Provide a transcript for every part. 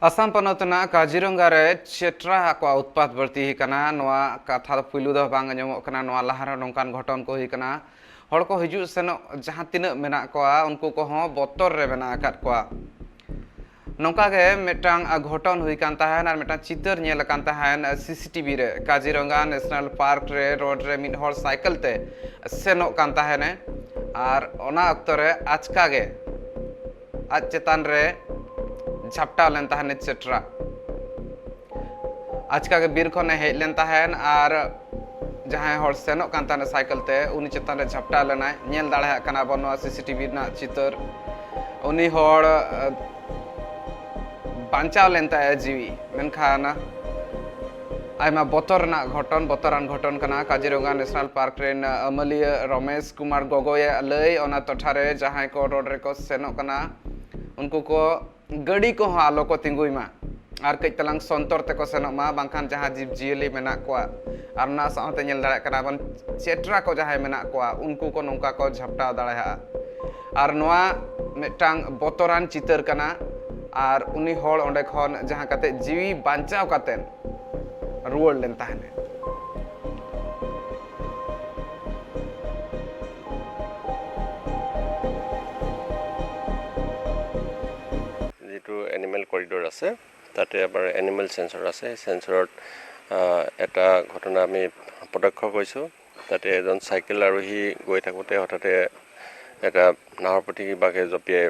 आसाम पनोतना काजीरंगा रे चेट्रा को उत्पात बढ़ती ही कना नवा कथा पुलु दो बांग आंजमोग कना नवा लाहार नोंकान घटन को ही कना हड़ को हिजु सेनो जहां तिना मेना कोआ उनको को हो बोतर रे मेना आकात कोआ नोंका गे मेटांग घटन हुई कान ताहेन आर मेटांग चितर नेल कान ताहेन सीसीटीवी रे काजीरंगा नेशनल पार्क रे रोड रे मिड हर साइकिल ते सेनो कान ताहेन आर ओना अक्तो रे आचका गे आज चेतान रे झपटा लेन ताहेन चेट्रा आचका के बीर खने हेज लेन ताहेन आर जहां हर सेनो कान ताहेन साइकिल ते उनी चेतान रे झपटा लेनाय नेल दाड़े कना बनो सीसीटीवी ना चितर उनी हर बांचाव लेन ताय जीवी मेनखान आयमा बतरान घटन कना काजीरंगा नेशनल पार्क रेन अमलिय रमेश कुमार गगोय लय ओना टोठारे जहां को रोड रे को सेनो कना उनको को गड़ी को आलो को तिंगुइमा आर कई तलांग संतर ते को सेनोमा बांखान जहां जीव जियली मेना कोआ आर ना साउते नेल दाड़ा कना बन चेट्रा को जहां मेना कोआ उनको को नोंका को झपटा दाड़ा आर नोआ मेटांग बतरान चितर कना आर उनी होड़ ओंडे खन जहां कते जीवी बांचाव कातेन रुवड़ लेन ताहने एनिमेल करिडोर আছে তাতে আবার এনিমেল সেন্সর আছে সেন্সৰত এটা ঘটনা আমি প্ৰত্যক্ষ কৰিছো তাতে এজন সাইকেল আৰোহী গৈ থাকোতে হঠাতে এটা নাহৰপতি বাঘে জপিয়ে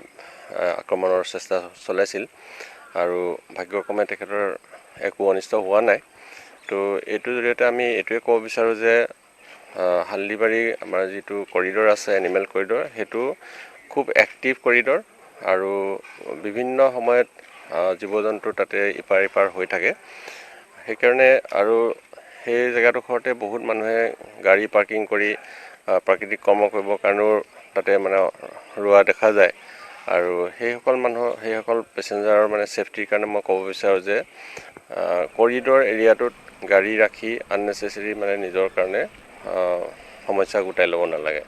আক্ৰমণৰ চেষ্টা চলাইছিল আৰু ভাগ্যক্ৰমে তেখেতৰ একো অনিষ্ট হোৱা নাই তো এইটোৰ জৰিয়তে আমি এইটোৱে ক'ব বিচাৰো যে হালদিবাৰী আমাৰ যিটো কৰিডৰ আছে এনিমেল কৰিডৰ হেতু খুব এক্টিভ কৰিডৰ আৰু বিভিন্ন সময়ত জীৱ-জন্তু তাতে ইপাৰ ইপাৰ হৈ থাকে সেইকাৰণে আৰু সেই জায়গাটোখৰতে বহুত মানুহে গাড়ী পাৰ্কিং কৰি প্ৰাকৃতিক কৰ্ম কৰিবৰ কাৰণে তাতে মানে ৰোৱা দেখা যায় আৰু সেইসকল পেছেঞ্জাৰৰ মানে সেফটিৰ কাৰণে মই ক'ব বিচাৰো যে কৰিডৰ এৰিয়াটোত গাড়ী ৰাখি আননেসেসাৰি মানে নিজৰ কাৰণে সমস্যা গোটাই ল'ব নালাগে।